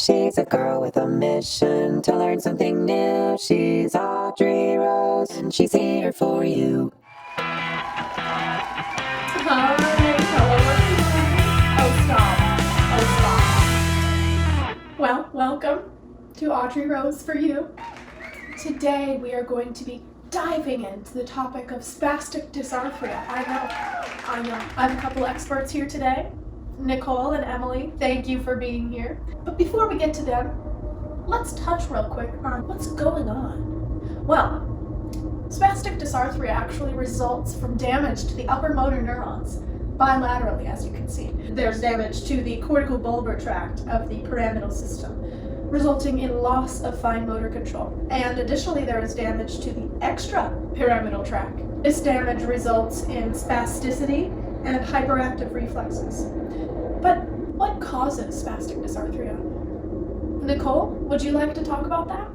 She's a girl with a mission to learn something new. She's Audrey Rose, and she's here for you. All right, hello everyone. Oh, stop. Well, welcome to Audrey Rose for you. Today we are going to be diving into the topic of spastic dysarthria. I know. I have a couple experts here today. Nicole and Emily, thank you for being here. But before we get to them, let's touch real quick on what's going on. Well, spastic dysarthria actually results from damage to the upper motor neurons bilaterally, as you can see. There's damage to the cortico-bulbar tract of the pyramidal system, resulting in loss of fine motor control. And additionally, there is damage to the extra-pyramidal tract. This damage results in spasticity and hyperactive reflexes. But what causes spastic dysarthria? Nicole, would you like to talk about that?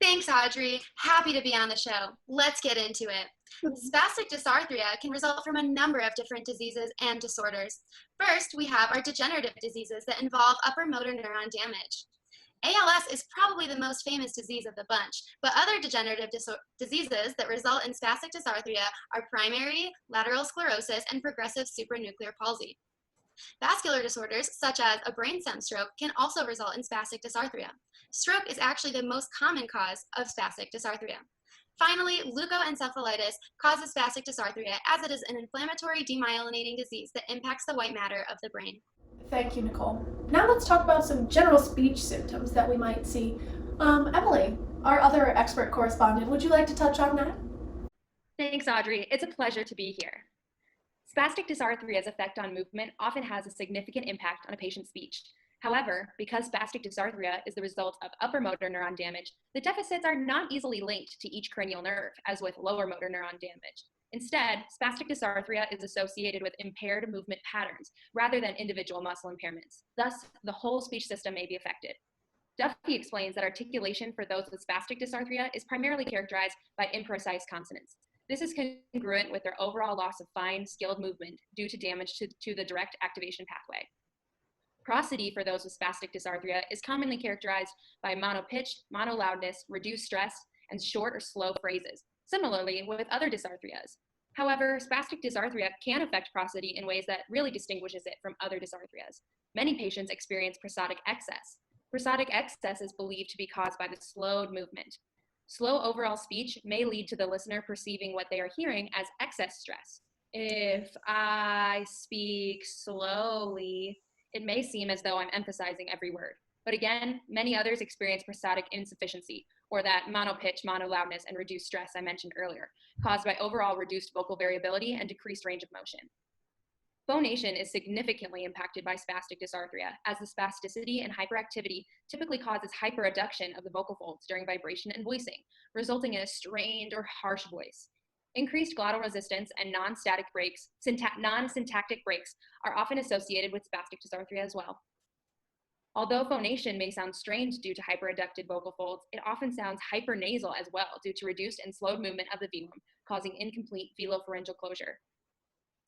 Thanks, Audrey. Happy to be on the show. Let's get into it. Spastic dysarthria can result from a number of different diseases and disorders. First, we have our degenerative diseases that involve upper motor neuron damage. ALS is probably the most famous disease of the bunch, but other degenerative diseases that result in spastic dysarthria are primary, lateral sclerosis, and progressive supranuclear palsy. Vascular disorders, such as a brainstem stroke, can also result in spastic dysarthria. Stroke is actually the most common cause of spastic dysarthria. Finally, leukoencephalitis causes spastic dysarthria as it is an inflammatory demyelinating disease that impacts the white matter of the brain. Thank you, Nicole. Now let's talk about some general speech symptoms that we might see. Emily, our other expert correspondent, would you like to touch on that? Thanks, Audrey. It's a pleasure to be here. Spastic dysarthria's effect on movement often has a significant impact on a patient's speech. However, because spastic dysarthria is the result of upper motor neuron damage, the deficits are not easily linked to each cranial nerve, as with lower motor neuron damage. Instead, spastic dysarthria is associated with impaired movement patterns rather than individual muscle impairments. Thus, the whole speech system may be affected. Duffy explains that articulation for those with spastic dysarthria is primarily characterized by imprecise consonants. This is congruent with their overall loss of fine, skilled movement due to damage to the direct activation pathway. Prosody for those with spastic dysarthria is commonly characterized by monopitch, monoloudness, reduced stress, and short or slow phrases, similarly with other dysarthrias. However, spastic dysarthria can affect prosody in ways that really distinguishes it from other dysarthrias. Many patients experience prosodic excess. Prosodic excess is believed to be caused by the slowed movement. Slow overall speech may lead to the listener perceiving what they are hearing as excess stress. If I speak slowly, it may seem as though I'm emphasizing every word. But again, many others experience prosodic insufficiency, or that monopitch, monoloudness, and reduced stress I mentioned earlier, caused by overall reduced vocal variability and decreased range of motion. Phonation is significantly impacted by spastic dysarthria, as the spasticity and hyperactivity typically causes hyperadduction of the vocal folds during vibration and voicing, resulting in a strained or harsh voice. Increased glottal resistance and non-syntactic breaks are often associated with spastic dysarthria as well. Although phonation may sound strained due to hyperadducted vocal folds, it often sounds hypernasal as well due to reduced and slowed movement of the velum, causing incomplete velopharyngeal closure.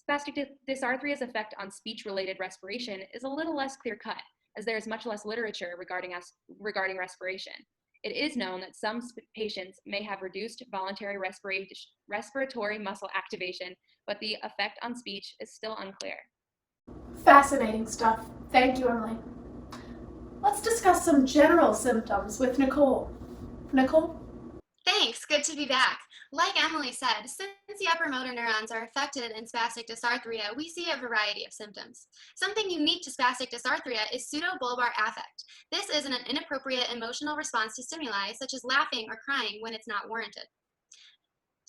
Spastic dysarthria's effect on speech-related respiration is a little less clear-cut, as there is much less literature regarding respiration. It is known that some patients may have reduced voluntary respiratory muscle activation, but the effect on speech is still unclear. Fascinating stuff. Thank you, Emily. Let's discuss some general symptoms with Nicole. Nicole? Thanks, good to be back. Like Emily said, since the upper motor neurons are affected in spastic dysarthria, we see a variety of symptoms. Something unique to spastic dysarthria is pseudobulbar affect. This is an inappropriate emotional response to stimuli, such as laughing or crying when it's not warranted.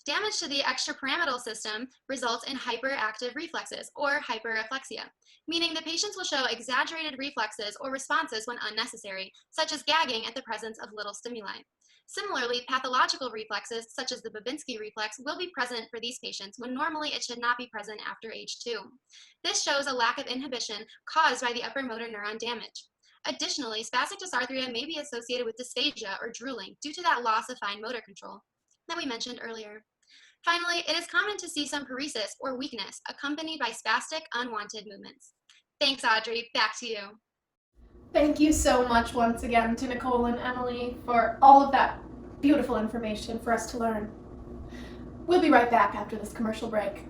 Damage to the extrapyramidal system results in hyperactive reflexes, or hyperreflexia, meaning the patients will show exaggerated reflexes or responses when unnecessary, such as gagging at the presence of little stimuli. Similarly, pathological reflexes, such as the Babinski reflex, will be present for these patients when normally it should not be present after age 2. This shows a lack of inhibition caused by the upper motor neuron damage. Additionally, spastic dysarthria may be associated with dysphagia or drooling due to that loss of fine motor control that we mentioned earlier. Finally, it is common to see some paresis or weakness accompanied by spastic unwanted movements. Thanks, Audrey. Back to you. Thank you so much once again to Nicole and Emily for all of that beautiful information for us to learn. We'll be right back after this commercial break.